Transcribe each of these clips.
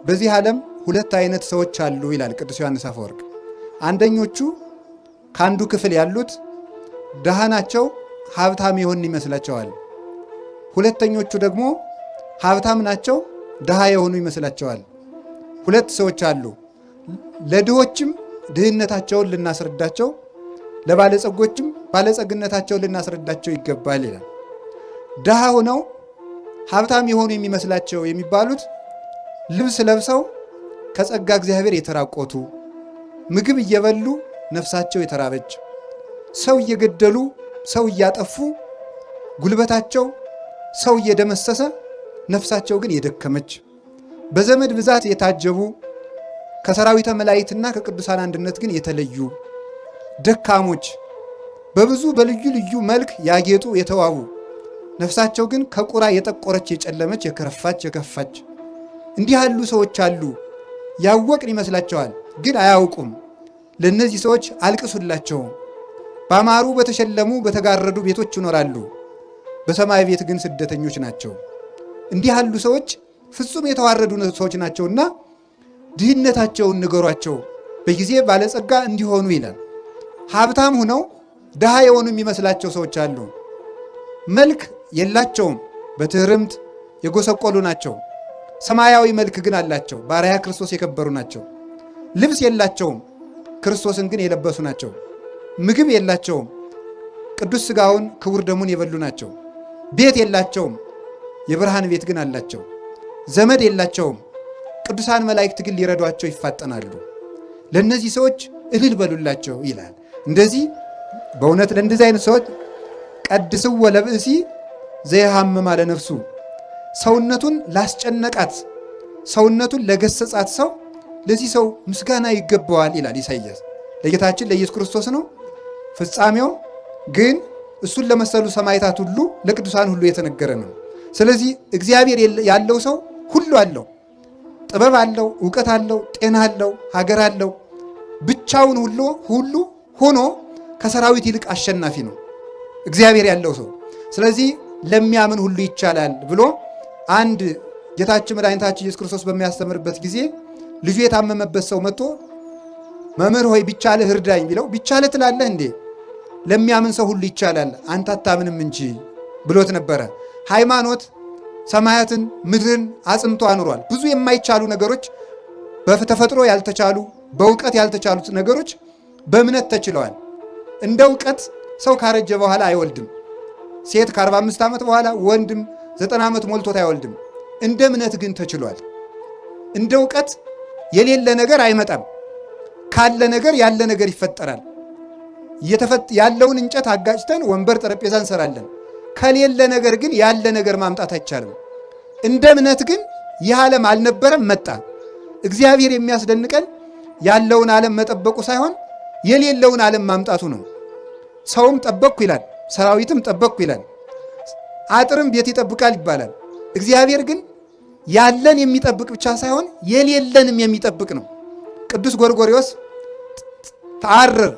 በዚህ ዓለም ሁለት አይነት ሰዎች አሉ ይላል ቅዱስ ዮሐንስ አፈወርቅ። አንደኞቹ ከአንዱ ክፍል ያሉት ድሃ ናቸው፣ ሀብታም የሆን ይመስላቸዋል። ሁለተኞቹ ደግሞ ሀብታም ናቸው፣ ድሃ የሆኑ ይመስላቸዋል። ሁለት ሰዎች አሉ። ለድሆችም ድህነታቸውን ልናስረዳቸው፣ ለባለጸጎችም ባለጸግነታቸውን ልናስረዳቸው ይገባል ይላል። ድሃ ሆነው ሀብታም የሆኑ የሚመስላቸው የሚባሉት ልብስ ለብሰው ከጸጋ እግዚአብሔር የተራቆቱ፣ ምግብ እየበሉ ነፍሳቸው የተራበች፣ ሰው እየገደሉ ሰው እያጠፉ ጉልበታቸው ሰው እየደመሰሰ ነፍሳቸው ግን የደከመች፣ በዘመድ ብዛት የታጀቡ ከሰራዊተ መላእክትና ከቅዱሳን አንድነት ግን የተለዩ ደካሞች፣ በብዙ በልዩ ልዩ መልክ ያጌጡ የተዋቡ፣ ነፍሳቸው ግን ከቁራ የጠቆረች የጨለመች የከረፋች የከፋች፣ እንዲህ ያሉ ሰዎች አሉ። ያወቅን ይመስላቸዋል፣ ግን አያውቁም። ለእነዚህ ሰዎች አልቅሱላቸው። ባማሩ በተሸለሙ በተጋረዱ ቤቶች ይኖራሉ፣ በሰማይ ቤት ግን ስደተኞች ናቸው። እንዲህ ያሉ ሰዎች ፍጹም የተዋረዱ ሰዎች ናቸውና ድህነታቸውን ንገሯቸው፣ በጊዜ ባለጸጋ እንዲሆኑ ይላል። ሀብታም ሁነው ድሃ የሆኑ የሚመስላቸው ሰዎች አሉ። መልክ የላቸውም፣ በትህርምት የጎሰቆሉ ናቸው። ሰማያዊ መልክ ግን አላቸው፣ በአርአያ ክርስቶስ የከበሩ ናቸው። ልብስ የላቸውም፣ ክርስቶስን ግን የለበሱ ናቸው። ምግብ የላቸውም፣ ቅዱስ ሥጋውን ክቡር ደሙን የበሉ ናቸው። ቤት የላቸውም፣ የብርሃን ቤት ግን አላቸው። ዘመድ የላቸውም፣ ቅዱሳን መላእክት ግን ሊረዷቸው ይፋጠናሉ። ለእነዚህ ሰዎች እልል በሉላቸው ይላል። እንደዚህ በእውነት ለእንደዚህ አይነት ሰዎች ቀድስዎ ለብእሲ ዘይሃምም አለ ነፍሱ፣ ሰውነቱን ላስጨነቃት ሰውነቱን ለገሰጻት ሰው ለዚህ ሰው ምስጋና ይገባዋል ይላል ኢሳይያስ። ለጌታችን ለኢየሱስ ክርስቶስ ነው። ፍጻሜው ግን እሱን ለመሰሉ ሰማዕታት ሁሉ ለቅዱሳን ሁሉ የተነገረ ነው። ስለዚህ እግዚአብሔር ያለው ሰው ሁሉ አለው። ጥበብ አለው፣ እውቀት አለው፣ ጤና አለው፣ ሀገር አለው። ብቻውን ሁሉ ሆኖ ከሰራዊት ይልቅ አሸናፊ ነው እግዚአብሔር ያለው ሰው። ስለዚህ ለሚያምን ሁሉ ይቻላል ብሎ አንድ ጌታችን መድኃኒታችን ኢየሱስ ክርስቶስ በሚያስተምርበት ጊዜ ልጁ የታመመበት ሰው መጥቶ መምህር ሆይ ቢቻልህ እርዳኝ ቢለው ቢቻልህ ትላለህ እንዴ? ለሚያምን ሰው ሁሉ ይቻላል፣ አንተ አታምንም እንጂ ብሎት ነበረ። ሃይማኖት ሰማያትን ምድርን አጽንቶ አኑሯል። ብዙ የማይቻሉ ነገሮች፣ በተፈጥሮ ያልተቻሉ በእውቀት ያልተቻሉት ነገሮች በእምነት ተችለዋል። እንደ እውቀት ሰው ካረጀ በኋላ አይወልድም። ሴት ከ45 ዓመት በኋላ ወንድም 90 ዓመት ሞልቶት አይወልድም። እንደ እምነት ግን ተችሏል። እንደ እውቀት የሌለ ነገር አይመጣም። ካለ ነገር ያለ ነገር ይፈጠራል። ያለውን እንጨት አጋጭተን ወንበር ጠረጴዛ እንሰራለን። ከሌለ ነገር ግን ያለ ነገር ማምጣት አይቻልም። እንደ እምነት ግን ይህ ዓለም አልነበረም፣ መጣ። እግዚአብሔር የሚያስደንቀን ያለውን ዓለም መጠበቁ ሳይሆን የሌለውን ዓለም ማምጣቱ ነው። ሰውም ጠበቅኩ ይላል፣ ሰራዊትም ጠበቅኩ ይላል፣ አጥርም ቤት ይጠብቃል ይባላል። እግዚአብሔር ግን ያለን የሚጠብቅ ብቻ ሳይሆን የሌለንም የሚጠብቅ ነው። ቅዱስ ጎርጎርዮስ ተአርር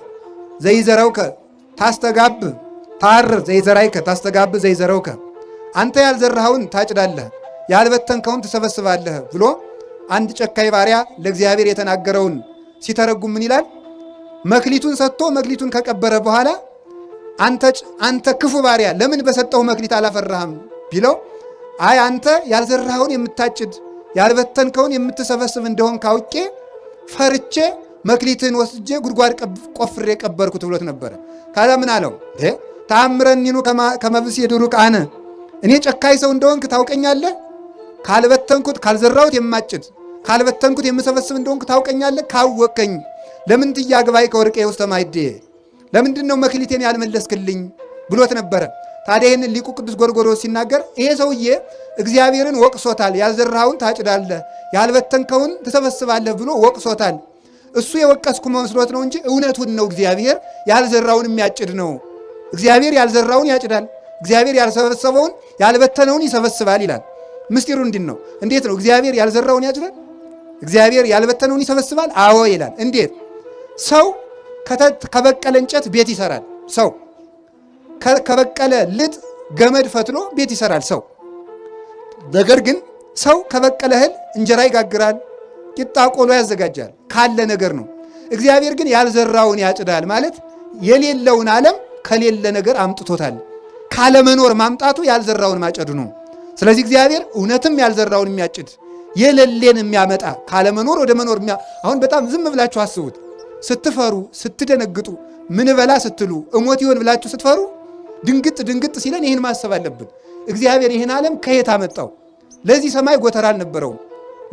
ዘይዘረውከ ታስተጋብ ተአርር ዘይዘራይከ ታስተጋብ ዘይዘረውከ፣ አንተ ያልዘራኸውን ታጭዳለህ፣ ያልበተንከውን ትሰበስባለህ ብሎ አንድ ጨካኝ ባሪያ ለእግዚአብሔር የተናገረውን ሲተረጉም ምን ይላል? መክሊቱን ሰጥቶ መክሊቱን ከቀበረ በኋላ አንተ ክፉ ባሪያ ለምን በሰጠው መክሊት አላፈራህም ቢለው፣ አይ አንተ ያልዘራኸውን የምታጭድ ያልበተንከውን የምትሰበስብ እንደሆን ካውቄ ፈርቼ መክሊትህን ወስጄ ጉድጓድ ቆፍሬ ቀበርኩት ብሎት ነበረ። ካዛ ምን አለው? ተአምረኒኑ ከመብስ የድሩቅ አነ፣ እኔ ጨካኝ ሰው እንደሆንክ ታውቀኛለህ። ካልበተንኩት ካልዘራሁት የማጭድ ካልበተንኩት የምሰበስብ እንደሆንክ ታውቀኛለህ። ካወቀኝ ለምን ትያግባይ ከወርቄ ውስተ ማዕዴ፣ ለምንድን ነው መክሊቴን ያልመለስክልኝ ብሎት ነበረ። ታዲያ ይህን ሊቁ ቅዱስ ጎርጎርዮስ ሲናገር ይሄ ሰውዬ እግዚአብሔርን ወቅሶታል። ያልዘራኸውን ታጭዳለህ፣ ያልበተንከውን ትሰበስባለህ ብሎ ወቅሶታል። እሱ የወቀስኩ መስሎት ነው እንጂ እውነቱን ነው። እግዚአብሔር ያልዘራውን የሚያጭድ ነው። እግዚአብሔር ያልዘራውን ያጭዳል፣ እግዚአብሔር ያልሰበሰበውን ያልበተነውን ይሰበስባል ይላል። ምስጢሩ እንዲህ ነው። እንዴት ነው እግዚአብሔር ያልዘራውን ያጭዳል? እግዚአብሔር ያልበተነውን ይሰበስባል? አዎ ይላል። እንዴት? ሰው ከበቀለ እንጨት ቤት ይሰራል። ሰው ከበቀለ ልጥ ገመድ ፈትሎ ቤት ይሰራል ሰው። ነገር ግን ሰው ከበቀለ እህል እንጀራ ይጋግራል፣ ቂጣ ቆሎ ያዘጋጃል ካለ ነገር ነው። እግዚአብሔር ግን ያልዘራውን ያጭዳል ማለት የሌለውን ዓለም ከሌለ ነገር አምጥቶታል። ካለመኖር ማምጣቱ ያልዘራውን ማጨዱ ነው። ስለዚህ እግዚአብሔር እውነትም ያልዘራውን የሚያጭድ የሌለን የሚያመጣ ካለመኖር ወደ መኖር አሁን በጣም ዝም ብላችሁ አስቡት። ስትፈሩ ስትደነግጡ ምን በላ ስትሉ እሞት ይሆን ብላችሁ ስትፈሩ ድንግጥ ሲለን ይህን ማሰብ አለብን። እግዚአብሔር ይህን ዓለም ከየት አመጣው? ለዚህ ሰማይ ጎተራ አልነበረውም።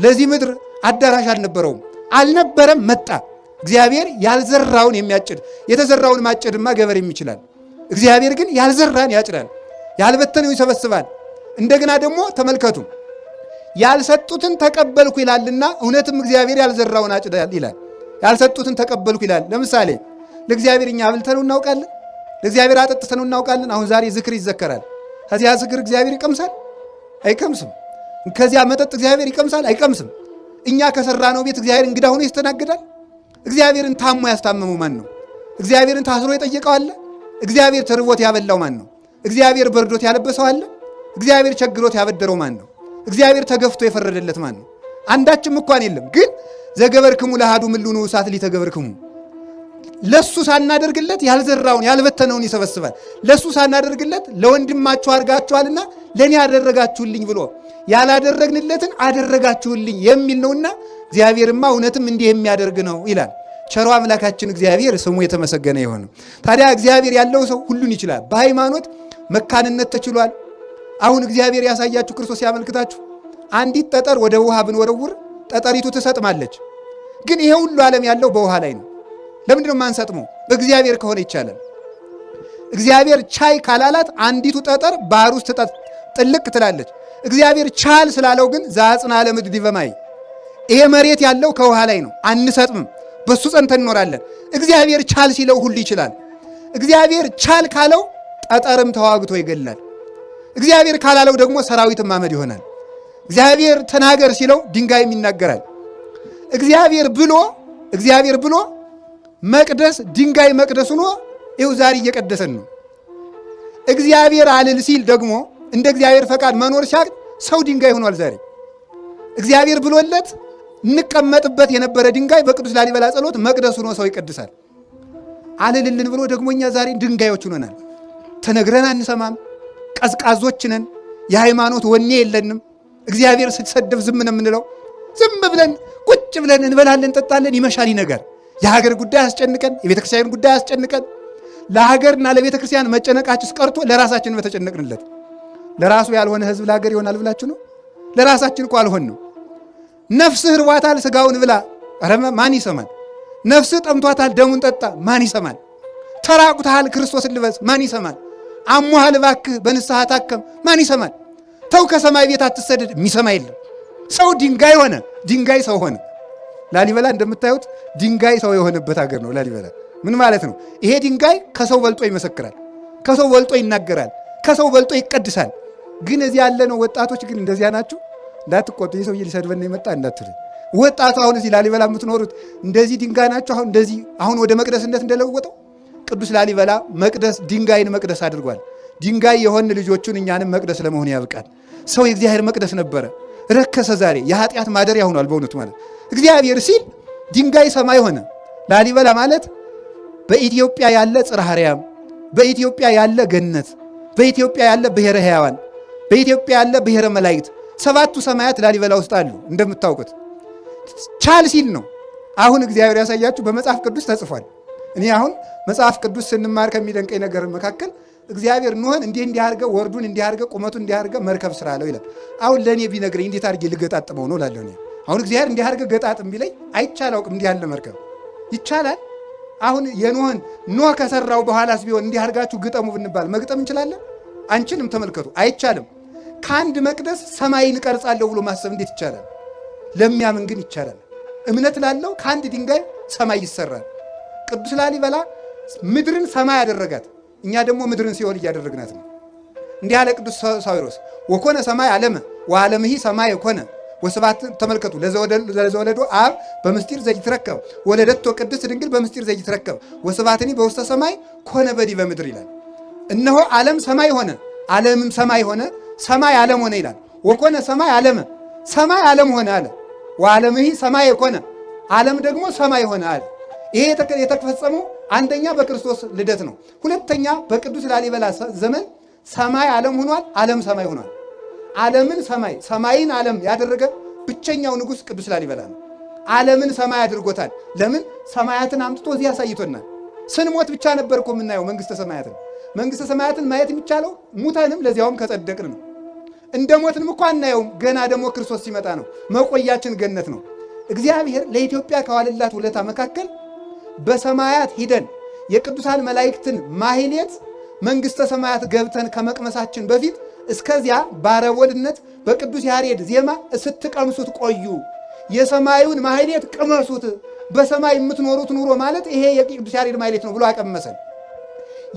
ለዚህ ምድር አዳራሽ አልነበረውም። አልነበረም፣ መጣ። እግዚአብሔር ያልዘራውን የሚያጭድ የተዘራውን ማጨድማ ገበሬም ይችላል። እግዚአብሔር ግን ያልዘራን ያጭዳል፣ ያልበተነው ይሰበስባል። እንደገና ደግሞ ተመልከቱ፣ ያልሰጡትን ተቀበልኩ ይላልና እውነትም እግዚአብሔር ያልዘራውን አጭዳል ይላል። ያልሰጡትን ተቀበልኩ ይላል። ለምሳሌ ለእግዚአብሔር እኛ አብልተነው እናውቃለን? ለእግዚአብሔር አጠጥተነው እናውቃለን? አሁን ዛሬ ዝክር ይዘከራል። ከዚያ ዝክር እግዚአብሔር ይቀምሳል? አይቀምስም። ከዚያ መጠጥ እግዚአብሔር ይቀምሳል? አይቀምስም። እኛ ከሰራነው ቤት እግዚአብሔር እንግዳ ሆኖ ይስተናግዳል? እግዚአብሔርን ታሞ ያስታመመው ማን ነው? እግዚአብሔርን ታስሮ የጠየቀው አለ? እግዚአብሔር ተርቦት ያበላው ማን ነው? እግዚአብሔር በርዶት ያለበሰው አለ? እግዚአብሔር ቸግሮት ያበደረው ማን ነው? እግዚአብሔር ተገፍቶ የፈረደለት ማን ነው? አንዳችም እንኳን የለም። ግን ዘገበርክሙ ለአሐዱ ምሉኑ እሳት ሊተገበርክሙ፣ ለሱ ሳናደርግለት ያልዘራውን ያልበተነውን ይሰበስባል። ለሱ ሳናደርግለት ለወንድማችሁ አድርጋችኋልና ለእኔ አደረጋችሁልኝ ብሎ ያላደረግንለትን አደረጋችሁልኝ የሚል ነውና እግዚአብሔርማ እውነትም እንዲህ የሚያደርግ ነው ይላል። ቸሮ አምላካችን እግዚአብሔር ስሙ የተመሰገነ ይሁን። ታዲያ እግዚአብሔር ያለው ሰው ሁሉን ይችላል። በሃይማኖት መካንነት ተችሏል። አሁን እግዚአብሔር ያሳያችሁ ክርስቶስ ያመልክታችሁ አንዲት ጠጠር ወደ ውሃ ብንወረውር ጠጠሪቱ ትሰጥማለች። ግን ይሄ ሁሉ ዓለም ያለው በውሃ ላይ ነው። ለምንድነው ማንሰጥመው? በእግዚአብሔር ከሆነ ይቻላል። እግዚአብሔር ቻይ ካላላት አንዲቱ ጠጠር ባህር ውስጥ ጥልቅ ትላለች። እግዚአብሔር ቻል ስላለው ግን ዘአጽንዐ ለምድር ዲበ ማይ፣ ይሄ መሬት ያለው ከውሃ ላይ ነው። አንሰጥምም፣ በሱ ጸንተን እንኖራለን። እግዚአብሔር ቻል ሲለው ሁሉ ይችላል። እግዚአብሔር ቻል ካለው ጠጠርም ተዋግቶ ይገላል። እግዚአብሔር ካላለው ደግሞ ሰራዊትም አመድ ይሆናል። እግዚአብሔር ተናገር ሲለው ድንጋይም ይናገራል። እግዚአብሔር ብሎ መቅደስ ድንጋይ መቅደስ ሆኖ ይኸው ዛሬ እየቀደሰን ነው። እግዚአብሔር አልል ሲል ደግሞ እንደ እግዚአብሔር ፈቃድ መኖር ሲያቅ ሰው ድንጋይ ሆኗል። ዛሬ እግዚአብሔር ብሎለት እንቀመጥበት የነበረ ድንጋይ በቅዱስ ላሊበላ ጸሎት መቅደስ ሆኖ ሰው ይቀድሳል። አልልልን ብሎ ደግሞ እኛ ዛሬ ድንጋዮች ሆነናል። ተነግረን አንሰማም። ቀዝቃዞች ነን። የሃይማኖት ወኔ የለንም። እግዚአብሔር ስትሰደብ ዝም ነው የምንለው። ዝም ብለን ቁጭ ብለን እንበላለን፣ እንጠጣለን፣ ይመሻል ይነጋል። የሀገር ጉዳይ አስጨንቀን፣ የቤተ ክርስቲያን ጉዳይ አስጨንቀን፣ ለሀገርና ለቤተ ክርስቲያን መጨነቃችስ ቀርቶ ለራሳችን በተጨነቅንለት። ለራሱ ያልሆነ ህዝብ ለሀገር ይሆናል ብላችሁ ነው? ለራሳችን እኮ አልሆን ነው። ነፍስህ ርቧታል ስጋውን ብላ፣ ኧረ ማን ይሰማል? ነፍስህ ጠምቷታል ደሙን ጠጣ፣ ማን ይሰማል? ተራቁተሃል ክርስቶስን ልበስ፣ ማን ይሰማል? አሞሃል እባክህ በንስሐ ታከም፣ ማን ይሰማል? ተው ከሰማይ ቤት አትሰደድ፣ የሚሰማ የለም። ሰው ድንጋይ ሆነ፣ ድንጋይ ሰው ሆነ። ላሊበላ እንደምታዩት ድንጋይ ሰው የሆነበት ሀገር ነው ላሊበላ። ምን ማለት ነው? ይሄ ድንጋይ ከሰው በልጦ ይመሰክራል፣ ከሰው በልጦ ይናገራል፣ ከሰው በልጦ ይቀድሳል። ግን እዚህ ያለ ነው ወጣቶች ግን እንደዚያ ናችሁ። እንዳትቆጡ፣ ይህ ሰውዬ ሊሰድበን የመጣ እንዳትሉ። ወጣቱ አሁን እዚህ ላሊበላ የምትኖሩት እንደዚህ ድንጋይ ናችሁ። አሁን ወደ መቅደስነት እንደለወጠው ቅዱስ ላሊበላ መቅደስ ድንጋይን መቅደስ አድርጓል። ድንጋይ የሆን ልጆቹን እኛንም መቅደስ ለመሆን ያብቃል። ሰው የእግዚአብሔር መቅደስ ነበረ፣ ረከሰ። ዛሬ የኃጢአት ማደሪያ ሆኗል። በእውነቱ ማለት እግዚአብሔር ሲል ድንጋይ ሰማይ ሆነ። ላሊበላ ማለት በኢትዮጵያ ያለ ጽርሐ አርያም፣ በኢትዮጵያ ያለ ገነት፣ በኢትዮጵያ ያለ ብሔረ ሕያዋን፣ በኢትዮጵያ ያለ ብሔረ መላእክት፣ ሰባቱ ሰማያት ላሊበላ ውስጥ አሉ። እንደምታውቁት ቻል ሲል ነው። አሁን እግዚአብሔር ያሳያችሁ በመጽሐፍ ቅዱስ ተጽፏል። እኔ አሁን መጽሐፍ ቅዱስ ስንማር ከሚደንቀኝ ነገር መካከል እግዚአብሔር ኖህን እንዲህ አድርገ ወርዱን እንዲህ አድርገ ቁመቱን እንዲህ አድርገ መርከብ ስራ አለው ይላል። አሁን ለእኔ ቢነግረኝ እንዴት አድርጌ ልገጣጥመው ነው ላለሁ። አሁን እግዚአብሔር እንዲህ አድርገ ገጣጥም ቢለኝ አይቻል አውቅም። እንዲህ ያለ መርከብ ይቻላል? አሁን የኖህን ኖህ ከሰራው በኋላስ ቢሆን እንዲህ አድርጋችሁ ግጠሙ ብንባል መግጠም እንችላለን? አንችልም። ተመልከቱ፣ አይቻልም። ከአንድ መቅደስ ሰማይን እቀርጻለሁ ብሎ ማሰብ እንዴት ይቻላል? ለሚያምን ግን ይቻላል። እምነት ላለው ከአንድ ድንጋይ ሰማይ ይሰራል። ቅዱስ ላሊበላ ምድርን ሰማይ ያደረጋት፣ እኛ ደግሞ ምድርን ሲኦል እያደረግናት ነው። እንዲህ ያለ ቅዱስ ሳዊሮስ ወኮነ ሰማይ ዓለመ ወዓለምሂ ሰማይ ኮነ ወስብሐት። ተመልከቱ፣ ለዘወለዶ አብ በምስጢር ዘይትረከብ ወለደቶ ቅድስት ድንግል በምስጢር ዘይትረከብ ወስብሐትኒ በውስተ ሰማይ ኮነ በዲበ ምድር ይላል። እነሆ ዓለም ሰማይ ሆነ፣ ዓለምም ሰማይ ሆነ፣ ሰማይ ዓለም ሆነ ይላል። ወኮነ ሰማይ ዓለመ፣ ሰማይ ዓለም ሆነ አለ። ወዓለምሂ ሰማይ ኮነ፣ ዓለም ደግሞ ሰማይ ሆነ አለ። ይሄ የተፈጸመው አንደኛ በክርስቶስ ልደት ነው። ሁለተኛ በቅዱስ ላሊበላ ዘመን ሰማይ ዓለም ሆኗል፣ ዓለም ሰማይ ሆኗል። ዓለምን ሰማይ ሰማይን ዓለም ያደረገ ብቸኛው ንጉሥ ቅዱስ ላሊበላ ነው። ዓለምን ሰማይ አድርጎታል። ለምን? ሰማያትን አምጥቶ እዚህ ያሳይቶናል። ስንሞት ብቻ ነበር እኮ የምናየው መንግሥተ ሰማያትን። መንግሥተ ሰማያትን ማየት የሚቻለው ሙተንም ለዚያውም ከጸደቅን ነው። እንደ ሞትንም እኮ አናየውም። ገና ደግሞ ክርስቶስ ሲመጣ ነው። መቆያችን ገነት ነው። እግዚአብሔር ለኢትዮጵያ ከዋለላት ውለታ መካከል በሰማያት ሂደን የቅዱሳን መላእክትን ማህሌት መንግሥተ ሰማያት ገብተን ከመቅመሳችን በፊት እስከዚያ ባረቦልነት በቅዱስ ያሬድ ዜማ ስትቀምሱት ቆዩ። የሰማዩን ማህሌት ቅመሱት፣ በሰማይ የምትኖሩት ኑሮ ማለት ይሄ የቅዱስ ያሬድ ማህሌት ነው ብሎ አቀመሰን።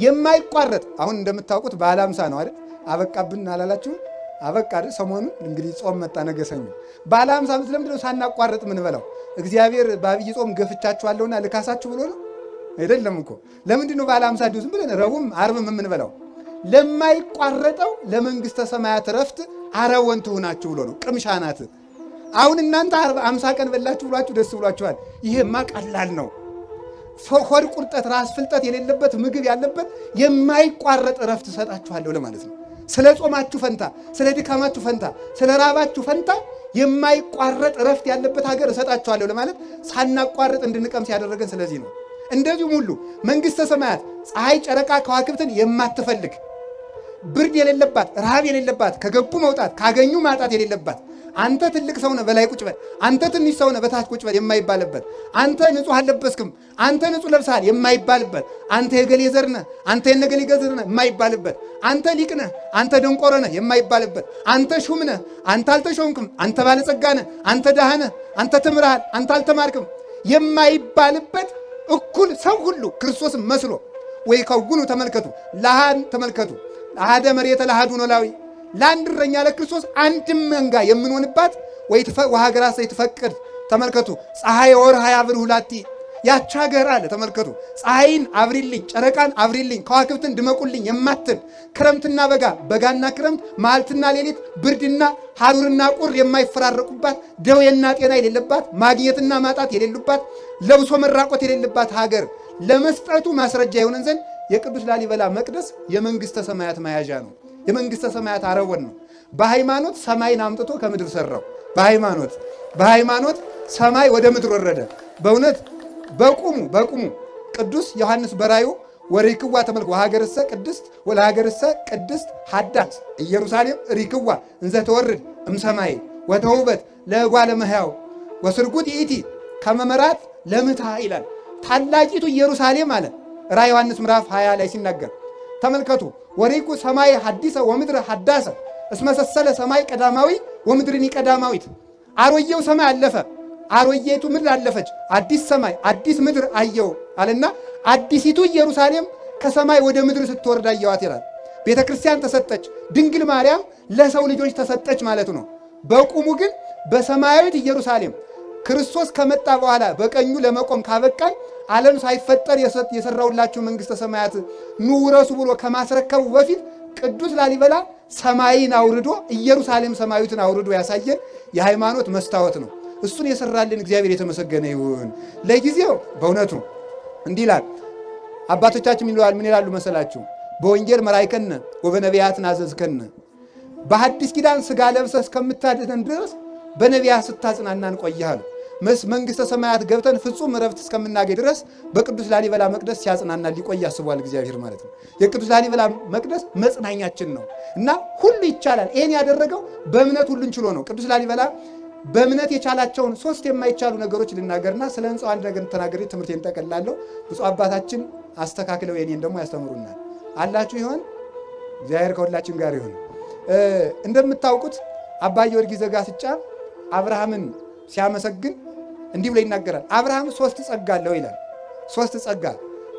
የማይቋረጥ አሁን እንደምታውቁት በዓለ ሃምሳ ነው አይደል? አበቃብን አላላችሁ? አበቃ አይደል? ሰሞኑን እንግዲህ ጾም መጣ፣ ነገ ሰኞ በዓለ ሃምሳ ለምንድን ነው ሳናቋረጥ ምን በላው? እግዚአብሔር በአብይ ጾም ገፍቻችኋለሁና ልካሳችሁ ብሎ ነው አይደለም እኮ። ለምንድን ነው በዓለ ሃምሳ ዝም ብለን ረቡዕም ዓርብም የምንበላው? ለማይቋረጠው ለመንግሥተ ሰማያት ረፍት አረወን ትሁናችሁ ብሎ ነው። ቅምሻ ናት። አሁን እናንተ 50 ቀን በላችሁ ብሏችሁ ደስ ብሏችኋል። ይሄማ ቀላል ነው። ሆድ ቁርጠት፣ ራስ ፍልጠት የሌለበት ምግብ ያለበት የማይቋረጥ ረፍት እሰጣችኋለሁ ለማለት ነው። ስለ ጾማችሁ ፈንታ፣ ስለ ድካማችሁ ፈንታ፣ ስለ ራባችሁ ፈንታ የማይቋረጥ ረፍት ያለበት ሀገር እሰጣችኋለሁ ለማለት ሳናቋረጥ እንድንቀምስ ያደረገን ስለዚህ ነው። እንደዚሁም ሁሉ መንግሥተ ሰማያት ፀሐይ፣ ጨረቃ፣ ከዋክብትን የማትፈልግ ብርድ የሌለባት፣ ረሃብ የሌለባት፣ ከገቡ መውጣት ካገኙ ማጣት የሌለባት፣ አንተ ትልቅ ሰው ነህ በላይ ቁጭ በል፣ አንተ ትንሽ ሰው ነህ በታች ቁጭ በል የማይባልበት፣ አንተ ንጹሕ አልለበስክም፣ አንተ ንጹሕ ለብሰሃል የማይባልበት፣ አንተ የገሌ ዘር ነህ፣ አንተ የነገሌ ዘር ነህ የማይባልበት፣ አንተ ሊቅ ነህ፣ አንተ ደንቆሮ ነህ የማይባልበት፣ አንተ ሹም ነህ፣ አንተ አልተሾምክም፣ አንተ ባለጸጋ ነህ፣ አንተ ድሃ ነህ፣ አንተ ተምረሃል፣ አንተ አልተማርክም የማይባልበት እኩል ሰው ሁሉ ክርስቶስን መስሎ ወይ ከውኑ ተመልከቱ፣ ለሃን ተመልከቱ፣ አሐደ መሬተ ለአሐዱ ኖላዊ፣ ለአንድ እረኛ ለክርስቶስ አንድም መንጋ የምንሆንባት ወይ ወሀገራሰ ይትፈቅድ ተመልከቱ፣ ፀሐይ ወርሃ ያብርሁ ላቲ፣ ያች ሀገር አለ ተመልከቱ፣ ፀሐይን አብሪልኝ፣ ጨረቃን አብሪልኝ፣ ከዋክብትን ድመቁልኝ የማትል ክረምትና በጋ፣ በጋና ክረምት፣ መዓልትና ሌሊት፣ ብርድና ሐሩርና ቁር የማይፈራረቁባት፣ ደዌና ጤና የሌለባት፣ ማግኘትና ማጣት የሌሉባት፣ ለብሶ መራቆት የሌለባት ሀገር ለመስጠቱ ማስረጃ የሆነን ዘንድ የቅዱስ ላሊበላ መቅደስ የመንግሥተ ሰማያት መያዣ ነው። የመንግሥተ ሰማያት አረወን ነው። በሃይማኖት ሰማይን አምጥቶ ከምድር ሰራው። በሃይማኖት ሰማይ ወደ ምድር ወረደ። በእውነት በቁሙ ቅዱስ ዮሐንስ በራዩ ወሪክዋ ተመልክ ወሀገርሰ ቅድስት ወለሀገርሰ ቅድስት ሀዳት ኢየሩሳሌም ሪክዋ እንዘ ተወርድ እምሰማይ ወተውበት ለእጓለ እመሕያው ወስርጉት ይእቲ ከመመራት ለምታ ይላል። ታላቂቱ ኢየሩሳሌም አለ ራዕየ ዮሐንስ ምዕራፍ 20 ላይ ሲናገር ተመልከቱ። ወሪኩ ሰማይ ሐዲሰ ወምድር ሐዳሰ እስመሰሰለ ሰማይ ቀዳማዊ ወምድርኒ ቀዳማዊት። አሮየው ሰማይ አለፈ፣ አሮየቱ ምድር አለፈች፣ አዲስ ሰማይ አዲስ ምድር አየው አለና አዲሲቱ ኢየሩሳሌም ከሰማይ ወደ ምድር ስትወርድ አየዋት ይላል። ቤተ ክርስቲያን ተሰጠች፣ ድንግል ማርያም ለሰው ልጆች ተሰጠች ማለቱ ነው። በቁሙ ግን በሰማያዊት ኢየሩሳሌም ክርስቶስ ከመጣ በኋላ በቀኙ ለመቆም ካበቃን ዓለም ሳይፈጠር የሰራውላችሁ መንግሥተ ሰማያት ኑ ውረሱ ብሎ ከማስረከቡ በፊት ቅዱስ ላሊበላ ሰማይን አውርዶ ኢየሩሳሌም ሰማያዊትን አውርዶ ያሳየን የሃይማኖት መስታወት ነው። እሱን የሰራልን እግዚአብሔር የተመሰገነ ይሁን። ለጊዜው በእውነቱ እንዲህ ይላል አባቶቻችን ምን ይላሉ መሰላችሁ? በወንጌል መራይከነ ወበነቢያት ናዘዝከነ፣ በሐዲስ ኪዳን ሥጋ ለብሰ እስከምታድነን ድረስ በነቢያት ስታጽናናን ቆይሃል። መንግሥተ ሰማያት ገብተን ፍጹም ረፍት እስከምናገኝ ድረስ በቅዱስ ላሊበላ መቅደስ ሲያጽናና ሊቆይ አስቧል እግዚአብሔር ማለት ነው። የቅዱስ ላሊበላ መቅደስ መጽናኛችን ነው እና ሁሉ ይቻላል። ይህን ያደረገው በእምነት ሁሉን ችሎ ነው። ቅዱስ ላሊበላ በእምነት የቻላቸውን 3 የማይቻሉ ነገሮች ልናገርና ስለ ሕንፃው አንድ ነገር ተናገሬ ትምህርቴን ጠቀልላለሁ። ብፁዕ አባታችን አስተካክለው የኔን ደግሞ ያስተምሩናል። አላችሁ ይሆን? እግዚአብሔር ከሁላችን ጋር ይሁን። እንደምታውቁት አባ ጊዮርጊስ ዘጋስጫ አብርሃምን ሲያመሰግን እንዲህ ብሎ ይናገራል። አብርሃም 3 ጸጋ አለው ይላል። 3 ጸጋ፣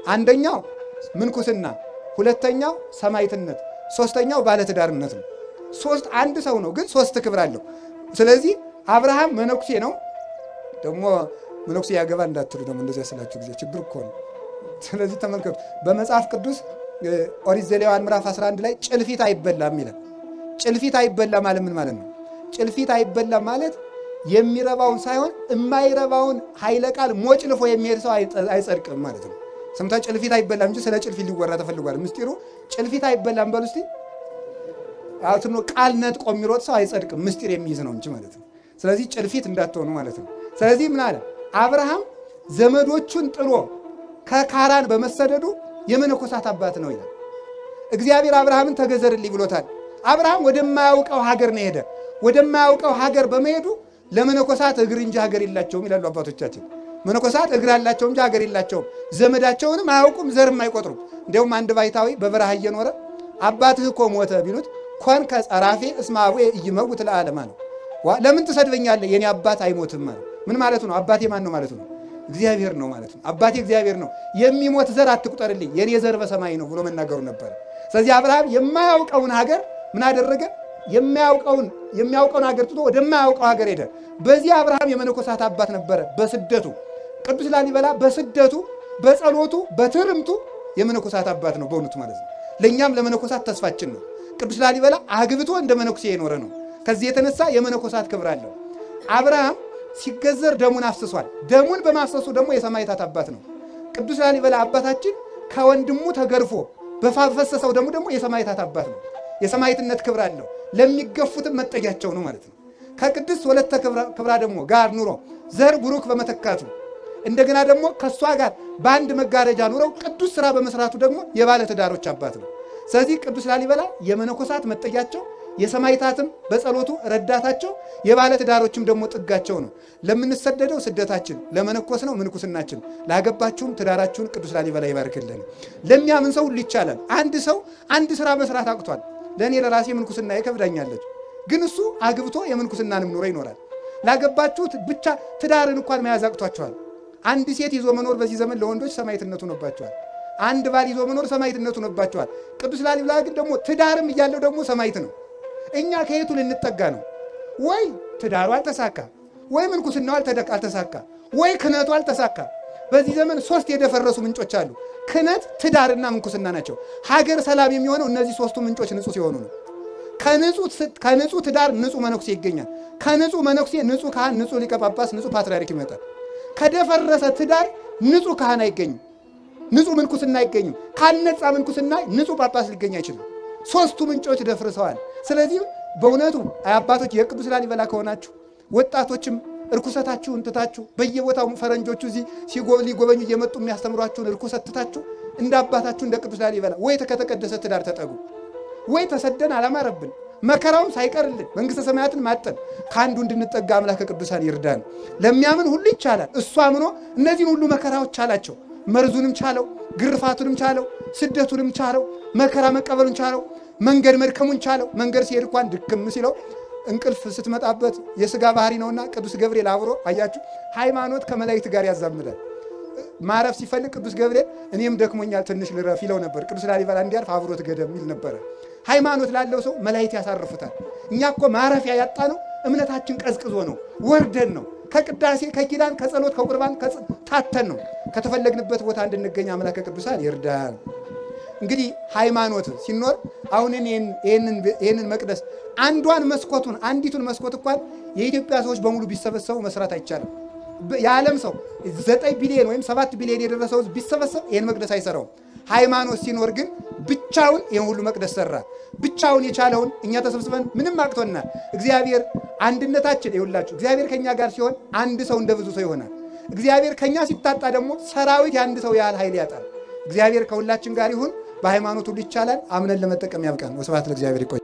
አንደኛው ምንኩስና፣ ሁለተኛው ሰማዕትነት፣ ሶስተኛው ባለትዳርነት ነው። አንድ ሰው ነው ግን 3 ክብር አለው። ስለዚህ አብርሃም መነኩሴ ነው። ደግሞ መነኩሴ ያገባ እንዳትሉ ደግሞ እንደዚያ ስላችሁ ጊዜ ችግር እኮ ነው። ስለዚህ ተመልከቱ በመጽሐፍ ቅዱስ ኦሪት ዘሌዋውያን ምዕራፍ 11 ላይ ጭልፊት አይበላም ይላል። ጭልፊት አይበላም ማለት ምን ማለት ነው? ጭልፊት አይበላም ማለት የሚረባውን ሳይሆን የማይረባውን ኃይለ ቃል ሞጭልፎ የሚሄድ ሰው አይጸድቅም ማለት ነው። ስምታ ጭልፊት አይበላም እንጂ ስለ ጭልፊት ሊወራ ተፈልጓል። ምስጢሩ ጭልፊት አይበላም በሉ እስቲ። አውትኖ ቃል ነጥቆ የሚሮጥ ሰው አይጸድቅም፣ ምስጢር የሚይዝ ነው እንጂ ማለት ነው። ስለዚህ ጭልፊት እንዳትሆኑ ማለት ነው። ስለዚህ ምን አለ አብርሃም ዘመዶቹን ጥሎ ከካራን በመሰደዱ የመነኮሳት አባት ነው ይላል። እግዚአብሔር አብርሃምን ተገዘርልኝ ብሎታል። አብርሃም ወደማያውቀው ሀገር ነው ሄደ። ወደማያውቀው ሀገር በመሄዱ ለመነኮሳት እግር እንጂ ሀገር የላቸውም ይላሉ አባቶቻችን። መነኮሳት እግር አላቸው እንጂ ሀገር የላቸውም። ዘመዳቸውንም አያውቁም፣ ዘርም አይቆጥሩም። እንዲያውም አንድ ባይታዊ በበረሃ እየኖረ አባትህ እኮ ሞተ ቢሉት ኮን ከጸራፌ እስመ አቡየ ኢይመውት ለዓለም አለው። ለምን ትሰድበኛለህ? የኔ አባት አይሞትም ማለት ምን ማለቱ ነው? አባቴ ማን ነው ማለቱ ነው? እግዚአብሔር ነው ማለት ነው። አባቴ እግዚአብሔር ነው። የሚሞት ዘር አትቁጠርልኝ፣ የኔ ዘር በሰማይ ነው ብሎ መናገሩ ነበር። ስለዚህ አብርሃም የማያውቀውን ሀገር ምን አደረገ? የሚያውቀውን ሀገር ትቶ ወደማያውቀው ሀገር ሄደ። በዚህ አብርሃም የመነኮሳት አባት ነበረ። በስደቱ ቅዱስ ላሊበላ በስደቱ በጸሎቱ በትርምቱ የመነኮሳት አባት ነው በእውነቱ ማለት ነው። ለእኛም ለመነኮሳት ተስፋችን ነው። ቅዱስ ላሊበላ አግብቶ እንደ መነኩሴ የኖረ ነው። ከዚህ የተነሳ የመነኮሳት ክብር አለው። አብርሃም ሲገዘር ደሙን አፍስሷል። ደሙን በማፍሰሱ ደግሞ የሰማዕታት አባት ነው። ቅዱስ ላሊበላ አባታችን ከወንድሙ ተገርፎ በፈሰሰው ደሙ ደግሞ የሰማዕታት አባት ነው። የሰማዕትነት ክብር አለው። ለሚገፉትም መጠጊያቸው ነው ማለት ነው። ከቅድስት ወለተ ክብራ ደግሞ ጋር ኑሮ ዘር ቡሩክ በመተካቱ እንደገና ደግሞ ከእሷ ጋር በአንድ መጋረጃ ኑረው ቅዱስ ሥራ በመስራቱ ደግሞ የባለ ትዳሮች አባት ነው። ስለዚህ ቅዱስ ላሊበላ የመነኮሳት መጠጊያቸው፣ የሰማዕታትም በጸሎቱ ረዳታቸው፣ የባለ ትዳሮችም ደግሞ ጥጋቸው ነው። ለምንሰደደው ስደታችን፣ ለመነኮስ ነው ምንኩስናችን። ላገባችሁም ትዳራችሁን ቅዱስ ላሊበላ ይባርክልን። ለሚያምን ሰው ሁሉ ይቻላል። አንድ ሰው አንድ ሥራ መስራት አቅቷል። ለእኔ ለራሴ ምንኩስና ይከብዳኛለች፣ ግን እሱ አግብቶ የምንኩስናንም ኑሮ ይኖራል። ላገባችሁት ብቻ ትዳርን እንኳን መያዝ አቅቷቸዋል። አንድ ሴት ይዞ መኖር በዚህ ዘመን ለወንዶች ሰማዕትነቱ ሆኖባቸዋል። አንድ ባል ይዞ መኖር ሰማዕትነቱ ሆኖባቸዋል። ቅዱስ ላሊበላ ግን ደግሞ ትዳርም እያለው ደግሞ ሰማዕት ነው። እኛ ከየቱ ልንጠጋ ነው? ወይ ትዳሩ አልተሳካ፣ ወይ ምንኩስናው አልተሳካ፣ ወይ ክህነቱ አልተሳካ። በዚህ ዘመን 3 የደፈረሱ ምንጮች አሉ። ክህነት፣ ትዳርና ምንኩስና ናቸው። ሀገር ሰላም የሚሆነው እነዚህ 3ቱ ምንጮች ንጹህ ሲሆኑ ነው። ከንጹህ ትዳር ንጹህ መነኩሴ ይገኛል። ከንጹህ መነኩሴ ንጹህ ካህን፣ ንጹህ ሊቀ ጳጳስ፣ ንጹህ ፓትርያርክ ይመጣል። ከደፈረሰ ትዳር ንጹህ ካህን አይገኝም፣ ንጹህ ምንኩስና አይገኝም። ካልነጻ ምንኩስና ንጹህ ጳጳስ ሊገኝ አይችልም። 3ቱ ምንጮች ደፍርሰዋል። ስለዚህ በእውነቱ አባቶች የቅዱስ ላሊበላ ከሆናችሁ ወጣቶችም እርኩሰታችሁን ትታችሁ በየቦታው ፈረንጆቹ እዚህ ሊጎበኙ እየመጡ የሚያስተምሯችሁን እርኩሰት ትታችሁ እንደ አባታችሁ እንደ ቅዱስ ላሊበላ ወይ ከተቀደሰ ትዳር ተጠጉ፣ ወይ ተሰደን አላማረብን መከራውን ሳይቀርልን መንግሥተ ሰማያትን ማጠን ከአንዱ እንድንጠጋ አምላከ ቅዱሳን ይርዳን። ለሚያምን ሁሉ ይቻላል። እሱ አምኖ እነዚህን ሁሉ መከራዎች ቻላቸው። መርዙንም ቻለው፣ ግርፋቱንም ቻለው፣ ስደቱንም ቻለው፣ መከራ መቀበሉን ቻለው፣ መንገድ መድከሙን ቻለው። መንገድ ሲሄድ እንኳን ድክም ሲለው እንቅልፍ ስትመጣበት የሥጋ ባህሪ ነውና ቅዱስ ገብርኤል አብሮ አያችሁ፣ ሃይማኖት ከመላእክት ጋር ያዛምዳል። ማረፍ ሲፈልግ ቅዱስ ገብርኤል እኔም ደክሞኛል ትንሽ ልረፍ ይለው ነበር። ቅዱስ ላሊበላ እንዲያርፍ አብሮት ገደም ይል ነበረ። ሃይማኖት ላለው ሰው መላእክት ያሳርፉታል። እኛ እኮ ማረፊያ ያጣ ነው እምነታችን ቀዝቅዞ ነው፣ ወርደን ነው፣ ከቅዳሴ ከኪዳን ከጸሎት ከቁርባን ታተን ነው። ከተፈለግንበት ቦታ እንድንገኝ አምላከ ቅዱሳን ይርዳል። እንግዲህ ሃይማኖት ሲኖር አሁን ይህንን መቅደስ አንዲቱን መስኮት እንኳን የኢትዮጵያ ሰዎች በሙሉ ቢሰበሰቡ መስራት አይቻልም። የዓለም ሰው 9 ቢሊዮን ወይም 7 ቢሊዮን የደረሰው ቢሰበሰብ ይህን መቅደስ አይሰራውም። ሃይማኖት ሲኖር ግን ብቻውን ይህን ሁሉ መቅደስ ሰራ። ብቻውን የቻለውን እኛ ተሰብስበን ምንም አቅቶናል። እግዚአብሔር አንድነታችን ይውላችሁ። እግዚአብሔር ከኛ ጋር ሲሆን አንድ ሰው እንደ ብዙ ሰው ይሆናል። እግዚአብሔር ከኛ ሲታጣ ደግሞ ሰራዊት የአንድ ሰው ያህል ኃይል ያጣል። እግዚአብሔር ከሁላችን ጋር ይሁን። በሃይማኖት ሁሉ ይቻላል። አምነን ለመጠቀም ያብቃን። ወስብሐት ለእግዚአብሔር። ይቆይ።